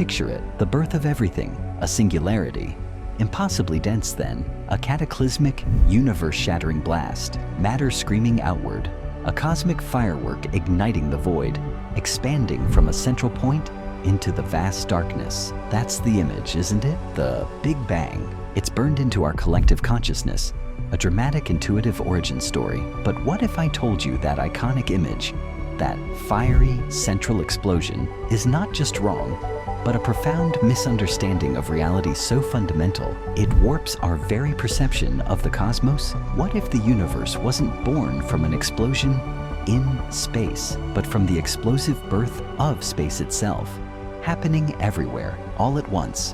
picture it, the birth of everything, a singularity. Impossibly dense then, a cataclysmic, universe-shattering blast, matter screaming outward, a cosmic firework igniting the void, expanding from a central point into the vast darkness. That's the image, isn't it? The Big Bang. It's burned into our collective consciousness, a dramatic, intuitive origin story. But what if I told you that iconic image, that fiery central explosion, is not just wrong, but a profound misunderstanding of reality so fundamental, it warps our very perception of the cosmos? What if the universe wasn't born from an explosion in space, but from the explosive birth of space itself, happening everywhere, all at once?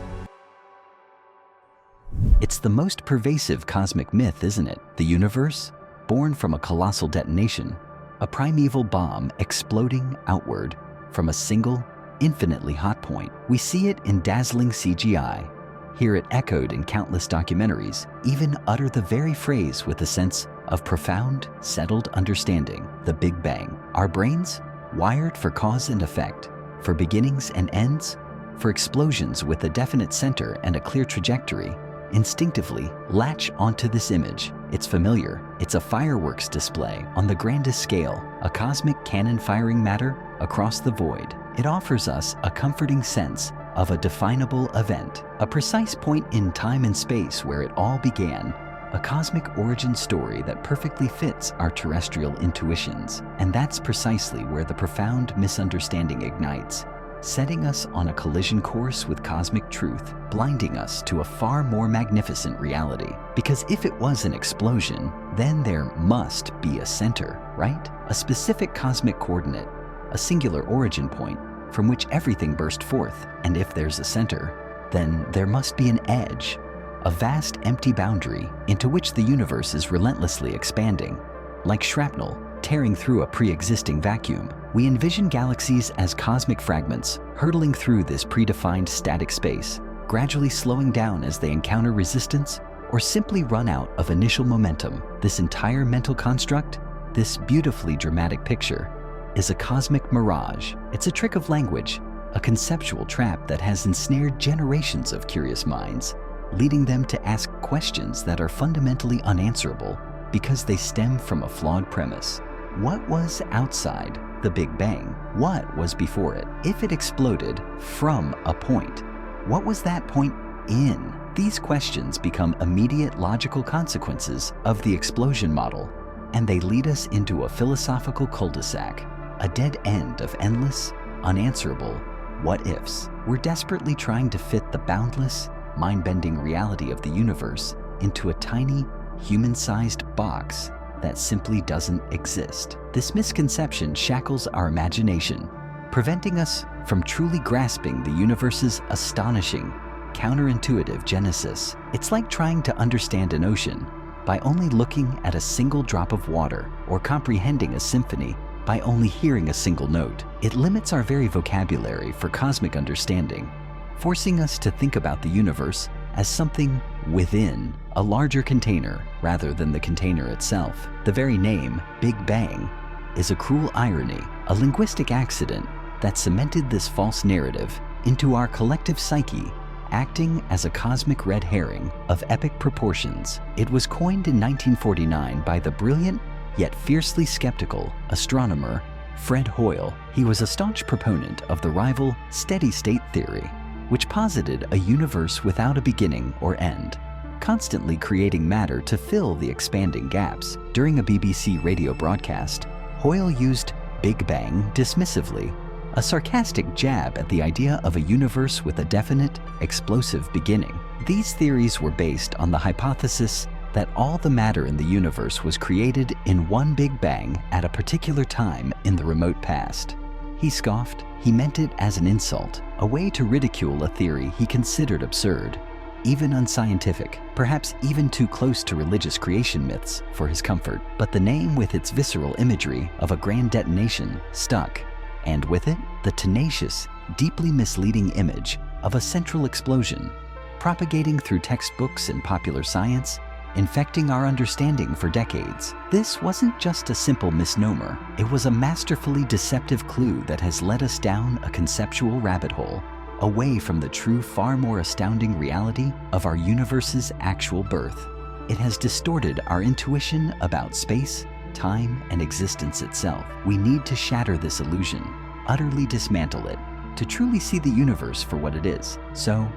It's the most pervasive cosmic myth, isn't it? The universe, born from a colossal detonation, a primeval bomb exploding outward from a single, infinitely hot point. We see it in dazzling CGI, hear it echoed in countless documentaries, even utter the very phrase with a sense of profound, settled understanding, the Big Bang. Our brains, wired for cause and effect, for beginnings and ends, for explosions with a definite center and a clear trajectory, instinctively latch onto this image. It's familiar. It's a fireworks display on the grandest scale, a cosmic cannon firing matter across the void. It offers us a comforting sense of a definable event, a precise point in time and space where it all began, a cosmic origin story that perfectly fits our terrestrial intuitions. And that's precisely where the profound misunderstanding ignites, setting us on a collision course with cosmic truth, blinding us to a far more magnificent reality. Because if it was an explosion, then there must be a center, right? A specific cosmic coordinate, a singular origin point from which everything burst forth. And if there's a center, then there must be an edge, a vast empty boundary into which the universe is relentlessly expanding. Like shrapnel tearing through a pre-existing vacuum, we envision galaxies as cosmic fragments hurtling through this predefined static space, gradually slowing down as they encounter resistance or simply run out of initial momentum. This entire mental construct, this beautifully dramatic picture, is a cosmic mirage. It's a trick of language, a conceptual trap that has ensnared generations of curious minds, leading them to ask questions that are fundamentally unanswerable because they stem from a flawed premise. What was outside the Big Bang? What was before it? If it exploded from a point, what was that point in? These questions become immediate logical consequences of the explosion model, and they lead us into a philosophical cul-de-sac, a dead end of endless, unanswerable what-ifs. We're desperately trying to fit the boundless, mind-bending reality of the universe into a tiny, human-sized box that simply doesn't exist. This misconception shackles our imagination, preventing us from truly grasping the universe's astonishing, counterintuitive genesis. It's like trying to understand an ocean by only looking at a single drop of water, or comprehending a symphony by only hearing a single note. It limits our very vocabulary for cosmic understanding, forcing us to think about the universe as something within a larger container rather than the container itself. The very name, Big Bang, is a cruel irony, a linguistic accident that cemented this false narrative into our collective psyche, acting as a cosmic red herring of epic proportions. It was coined in 1949 by the brilliant yet fiercely skeptical astronomer Fred Hoyle. He was a staunch proponent of the rival steady-state theory, which posited a universe without a beginning or end, constantly creating matter to fill the expanding gaps. During a BBC radio broadcast, Hoyle used Big Bang dismissively, a sarcastic jab at the idea of a universe with a definite, explosive beginning. These theories were based on the hypothesis that all the matter in the universe was created in one Big Bang at a particular time in the remote past. He scoffed. He meant it as an insult, a way to ridicule a theory he considered absurd, even unscientific, perhaps even too close to religious creation myths for his comfort. But the name, with its visceral imagery of a grand detonation, stuck, and with it, the tenacious, deeply misleading image of a central explosion, propagating through textbooks and popular science, infecting our understanding for decades. This wasn't just a simple misnomer, it was a masterfully deceptive clue that has led us down a conceptual rabbit hole, away from the true, far more astounding reality of our universe's actual birth. It has distorted our intuition about space, time, and existence itself. We need to shatter this illusion, utterly dismantle it, to truly see the universe for what it is. So,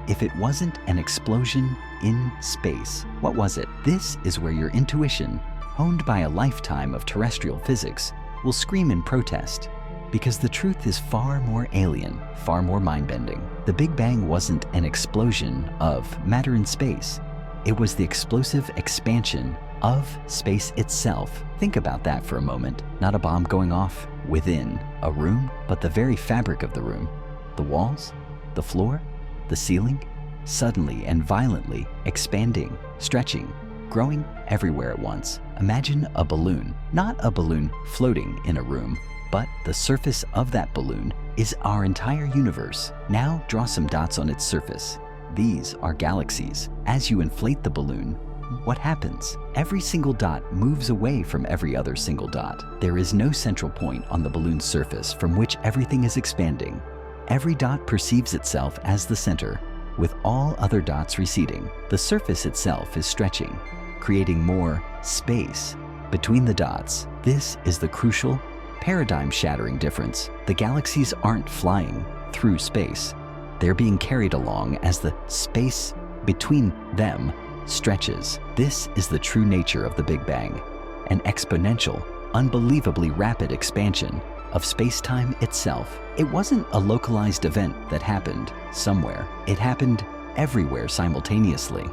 if it wasn't an explosion in space, what was it? This is where your intuition, honed by a lifetime of terrestrial physics, will scream in protest. Because the truth is far more alien, far more mind-bending. The Big Bang wasn't an explosion of matter in space. It was the explosive expansion of space itself. Think about that for a moment. Not a bomb going off within a room, but the very fabric of the room. The walls, the floor, the ceiling, suddenly and violently expanding, stretching, growing everywhere at once. Imagine a balloon, not a balloon floating in a room, but the surface of that balloon is our entire universe. Now draw some dots on its surface. These are galaxies. As you inflate the balloon, what happens? Every single dot moves away from every other single dot. There is no central point on the balloon's surface from which everything is expanding. Every dot perceives itself as the center, with all other dots receding. The surface itself is stretching, creating more space between the dots. This is the crucial, paradigm-shattering difference. The galaxies aren't flying through space. They're being carried along as the space between them stretches. This is the true nature of the Big Bang, an exponential, unbelievably rapid expansion of space-time itself. It wasn't a localized event that happened somewhere. It happened everywhere simultaneously.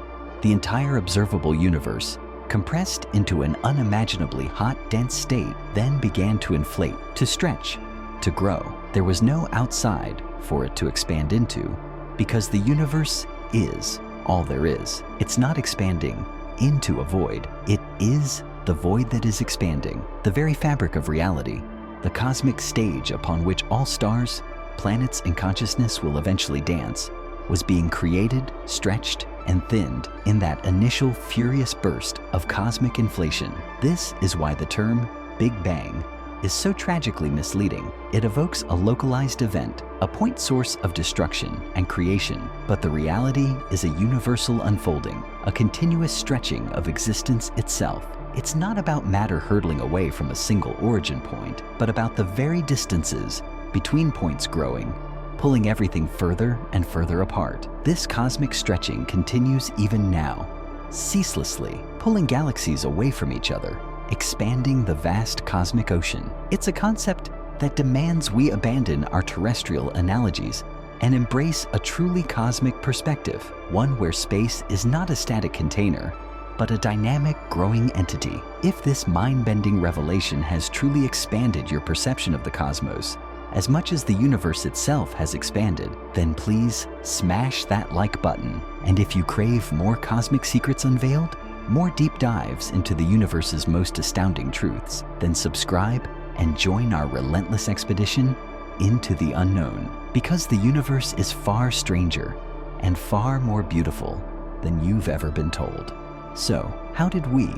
The entire observable universe, compressed into an unimaginably hot, dense state, then began to inflate, to stretch, to grow. There was no outside for it to expand into, because the universe is all there is. It's not expanding into a void. It is the void that is expanding, the very fabric of reality, the cosmic stage upon which all stars, planets, and consciousness will eventually dance, was being created, stretched, and thinned in that initial furious burst of cosmic inflation. This is why the term Big Bang is so tragically misleading. It evokes a localized event, a point source of destruction and creation, but the reality is a universal unfolding, a continuous stretching of existence itself. It's not about matter hurtling away from a single origin point, but about the very distances between points growing, pulling everything further and further apart. This cosmic stretching continues even now, ceaselessly, pulling galaxies away from each other, expanding the vast cosmic ocean. It's a concept that demands we abandon our terrestrial analogies and embrace a truly cosmic perspective, one where space is not a static container, but a dynamic, growing entity. If this mind-bending revelation has truly expanded your perception of the cosmos, as much as the universe itself has expanded, then please smash that like button. And if you crave more cosmic secrets unveiled, more deep dives into the universe's most astounding truths, then subscribe and join our relentless expedition into the unknown. Because the universe is far stranger and far more beautiful than you've ever been told. So, how did we,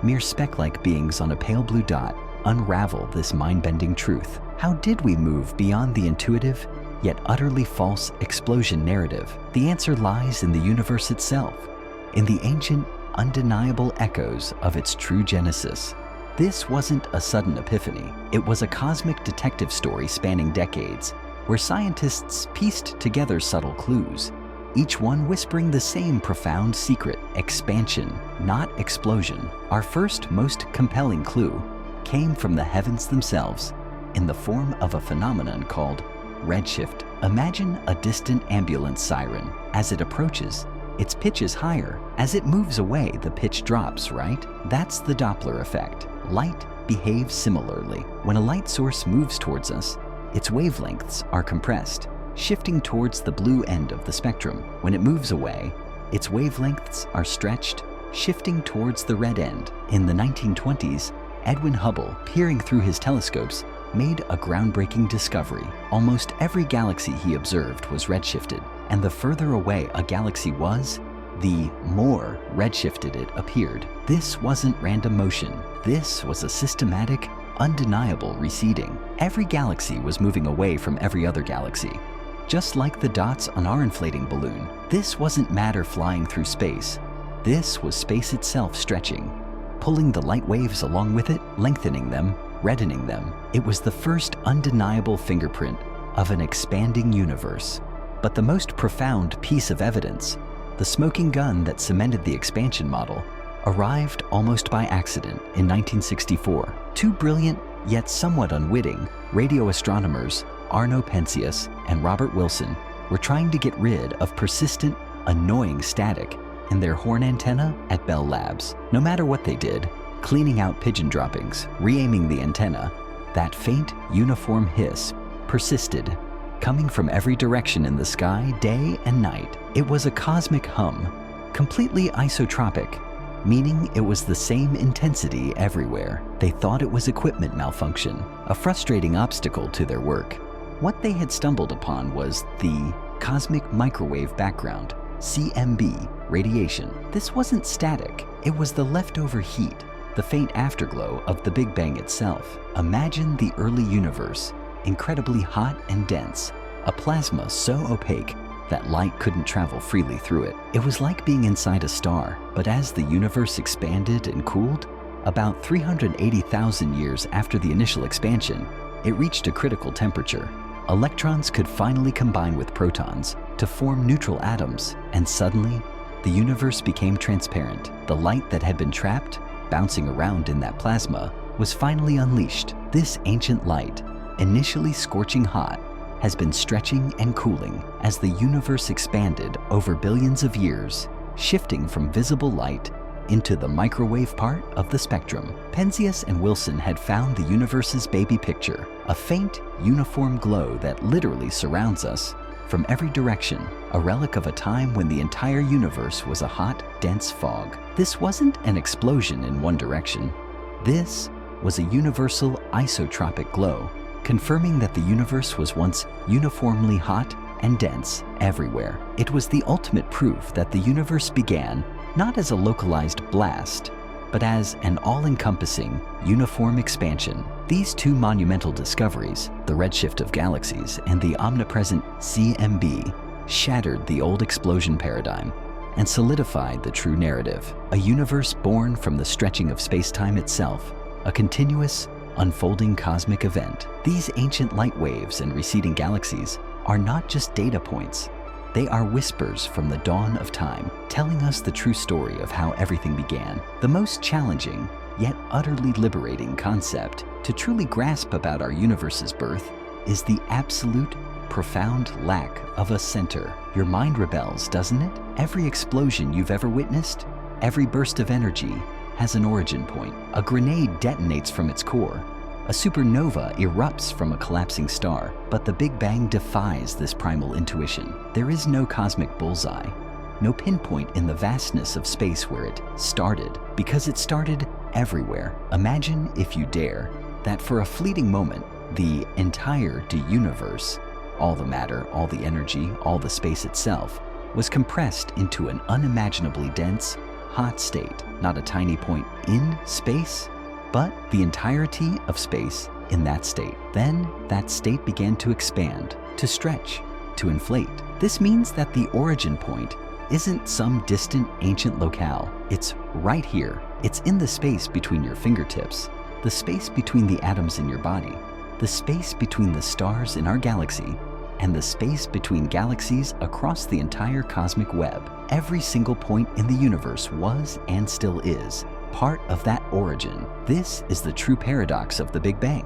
mere speck-like beings on a pale blue dot, unravel this mind-bending truth? How did we move beyond the intuitive, yet utterly false explosion narrative? The answer lies in the universe itself, in the ancient, undeniable echoes of its true genesis. This wasn't a sudden epiphany. It was a cosmic detective story spanning decades, where scientists pieced together subtle clues, each one whispering the same profound secret: expansion, not explosion. Our first, most compelling clue came from the heavens themselves, in the form of a phenomenon called redshift. Imagine a distant ambulance siren. As it approaches, its pitch is higher. As it moves away, the pitch drops, right? That's the Doppler effect. Light behaves similarly. When a light source moves towards us, its wavelengths are compressed, shifting towards the blue end of the spectrum. When it moves away, its wavelengths are stretched, shifting towards the red end. In the 1920s, Edwin Hubble, peering through his telescopes, made a groundbreaking discovery. Almost every galaxy he observed was redshifted, and the further away a galaxy was, the more redshifted it appeared. This wasn't random motion. This was a systematic, undeniable receding. Every galaxy was moving away from every other galaxy, just like the dots on our inflating balloon. This wasn't matter flying through space. This was space itself stretching, pulling the light waves along with it, lengthening them, reddening them. It was the first undeniable fingerprint of an expanding universe. But the most profound piece of evidence, the smoking gun that cemented the expansion model, arrived almost by accident in 1964. Two brilliant, yet somewhat unwitting, radio astronomers, Arno Penzias and Robert Wilson, were trying to get rid of persistent, annoying static in their horn antenna at Bell Labs. No matter what they did, cleaning out pigeon droppings, re-aiming the antenna, that faint, uniform hiss persisted, coming from every direction in the sky, day and night. It was a cosmic hum, completely isotropic, meaning it was the same intensity everywhere. They thought it was equipment malfunction, a frustrating obstacle to their work. What they had stumbled upon was the cosmic microwave background, CMB radiation. This wasn't static, it was the leftover heat, the faint afterglow of the Big Bang itself. Imagine the early universe, incredibly hot and dense, a plasma so opaque that light couldn't travel freely through it. It was like being inside a star, but as the universe expanded and cooled, about 380,000 years after the initial expansion, it reached a critical temperature. Electrons could finally combine with protons to form neutral atoms, and suddenly, the universe became transparent. The light that had been trapped, bouncing around in that plasma, was finally unleashed. This ancient light, initially scorching hot, has been stretching and cooling as the universe expanded over billions of years, shifting from visible light into the microwave part of the spectrum. Penzias and Wilson had found the universe's baby picture, a faint, uniform glow that literally surrounds us from every direction, a relic of a time when the entire universe was a hot, dense fog. This wasn't an explosion in one direction. This was a universal isotropic glow, confirming that the universe was once uniformly hot and dense everywhere. It was the ultimate proof that the universe began not as a localized blast, but as an all-encompassing, uniform expansion. These two monumental discoveries, the redshift of galaxies and the omnipresent CMB, shattered the old explosion paradigm and solidified the true narrative, a universe born from the stretching of space-time itself, a continuous, unfolding cosmic event. These ancient light waves and receding galaxies are not just data points. They are whispers from the dawn of time, telling us the true story of how everything began. The most challenging, yet utterly liberating concept to truly grasp about our universe's birth is the absolute, profound lack of a center. Your mind rebels, doesn't it? Every explosion you've ever witnessed, every burst of energy, has an origin point. A grenade detonates from its core. A supernova erupts from a collapsing star, but the Big Bang defies this primal intuition. There is no cosmic bullseye, no pinpoint in the vastness of space where it started, because it started everywhere. Imagine, if you dare, that for a fleeting moment, the entire universe, all the matter, all the energy, all the space itself, was compressed into an unimaginably dense, hot state, not a tiny point in space, but the entirety of space in that state. Then that state began to expand, to stretch, to inflate. This means that the origin point isn't some distant ancient locale. It's right here. It's in the space between your fingertips, the space between the atoms in your body, the space between the stars in our galaxy, and the space between galaxies across the entire cosmic web. Every single point in the universe was, and still is, part of that origin. This is the true paradox of the Big Bang.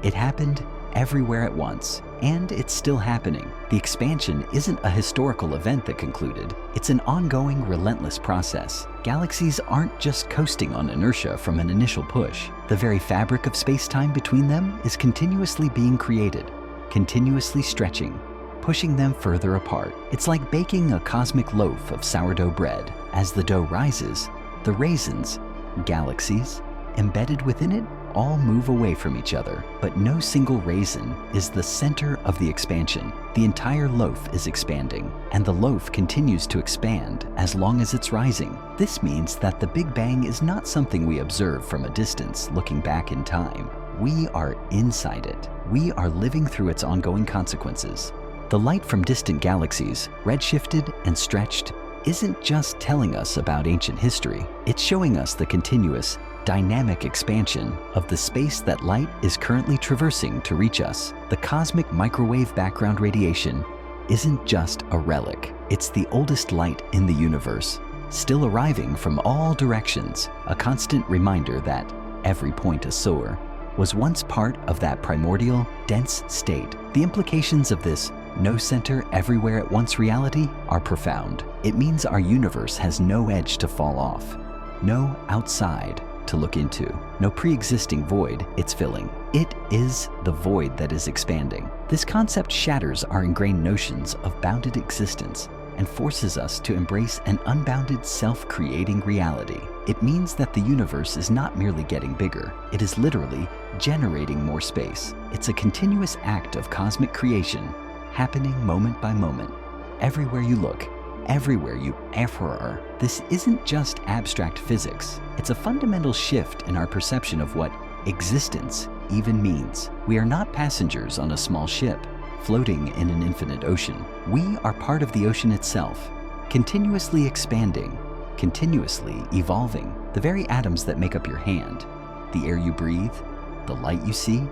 It happened everywhere at once, and it's still happening. The expansion isn't a historical event that concluded. It's an ongoing, relentless process. Galaxies aren't just coasting on inertia from an initial push. The very fabric of space-time between them is continuously being created, continuously stretching, pushing them further apart. It's like baking a cosmic loaf of sourdough bread. As the dough rises, the raisins, galaxies, embedded within it, all move away from each other, but no single raisin is the center of the expansion. The entire loaf is expanding, and the loaf continues to expand as long as it's rising. This means that the Big Bang is not something we observe from a distance looking back in time. We are inside it. We are living through its ongoing consequences. The light from distant galaxies, redshifted and stretched, isn't just telling us about ancient history. It's showing us the continuous, dynamic expansion of the space that light is currently traversing to reach us. The cosmic microwave background radiation isn't just a relic. It's the oldest light in the universe, still arriving from all directions, a constant reminder that every point a soar was once part of that primordial, dense state. The implications of this no center everywhere at once reality are profound. It means our universe has no edge to fall off, no outside to look into, no pre-existing void it's filling. It is the void that is expanding. This concept shatters our ingrained notions of bounded existence and forces us to embrace an unbounded self-creating reality. It means that the universe is not merely getting bigger, it is literally generating more space. It's a continuous act of cosmic creation, happening moment by moment, everywhere you look, everywhere you ever are. This isn't just abstract physics. It's a fundamental shift in our perception of what existence even means. We are not passengers on a small ship, floating in an infinite ocean. We are part of the ocean itself, continuously expanding, continuously evolving. The very atoms that make up your hand, the air you breathe, the light you see,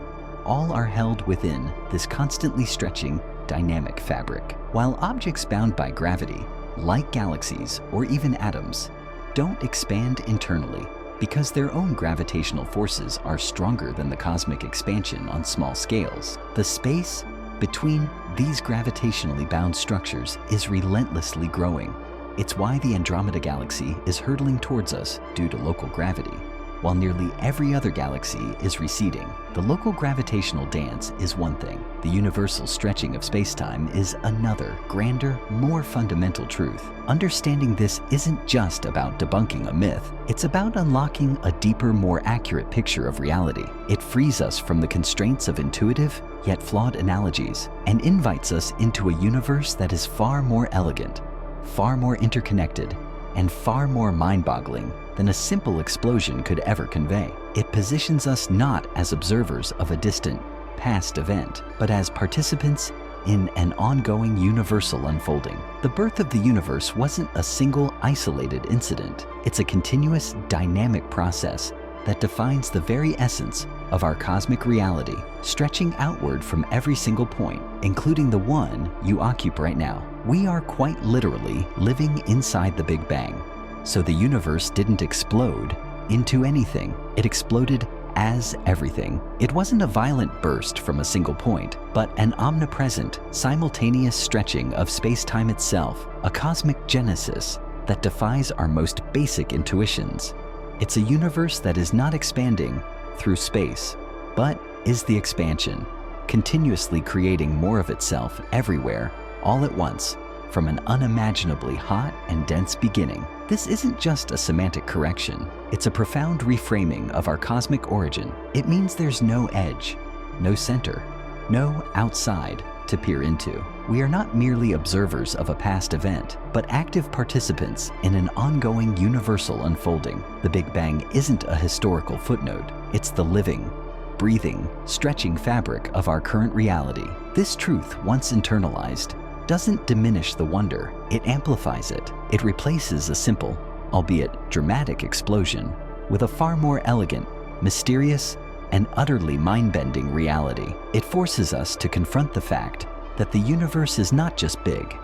all are held within this constantly stretching, dynamic fabric. While objects bound by gravity, like galaxies or even atoms, don't expand internally because their own gravitational forces are stronger than the cosmic expansion on small scales. The space between these gravitationally bound structures is relentlessly growing. It's why the Andromeda Galaxy is hurtling towards us due to local gravity, while nearly every other galaxy is receding. The local gravitational dance is one thing. The universal stretching of space-time is another, grander, more fundamental truth. Understanding this isn't just about debunking a myth. It's about unlocking a deeper, more accurate picture of reality. It frees us from the constraints of intuitive, yet flawed analogies, and invites us into a universe that is far more elegant, far more interconnected, and far more mind-boggling than a simple explosion could ever convey. It positions us not as observers of a distant, past event, but as participants in an ongoing universal unfolding. The birth of the universe wasn't a single, isolated incident. It's a continuous, dynamic process that defines the very essence of our cosmic reality, stretching outward from every single point, including the one you occupy right now. We are quite literally living inside the Big Bang. So the universe didn't explode into anything. It exploded as everything. It wasn't a violent burst from a single point, but an omnipresent, simultaneous stretching of space-time itself, a cosmic genesis that defies our most basic intuitions. It's a universe that is not expanding through space, but is the expansion, continuously creating more of itself everywhere, all at once, from an unimaginably hot and dense beginning. This isn't just a semantic correction, it's a profound reframing of our cosmic origin. It means there's no edge, no center, no outside to peer into. We are not merely observers of a past event, but active participants in an ongoing universal unfolding. The Big Bang isn't a historical footnote, it's the living, breathing, stretching fabric of our current reality. This truth, once internalized, doesn't diminish the wonder, it amplifies it. It replaces a simple, albeit dramatic explosion with a far more elegant, mysterious, and utterly mind-bending reality. It forces us to confront the fact that the universe is not just big,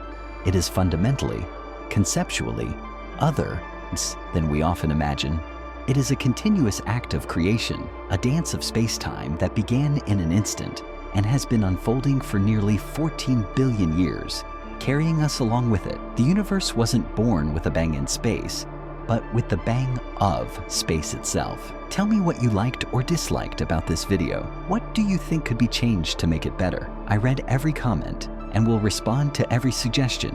it is fundamentally, conceptually, other than we often imagine. It is a continuous act of creation, a dance of space-time that began in an instant and has been unfolding for nearly 14 billion years, carrying us along with it. The universe wasn't born with a bang in space, but with the bang of space itself. Tell me what you liked or disliked about this video. What do you think could be changed to make it better? I read every comment and will respond to every suggestion.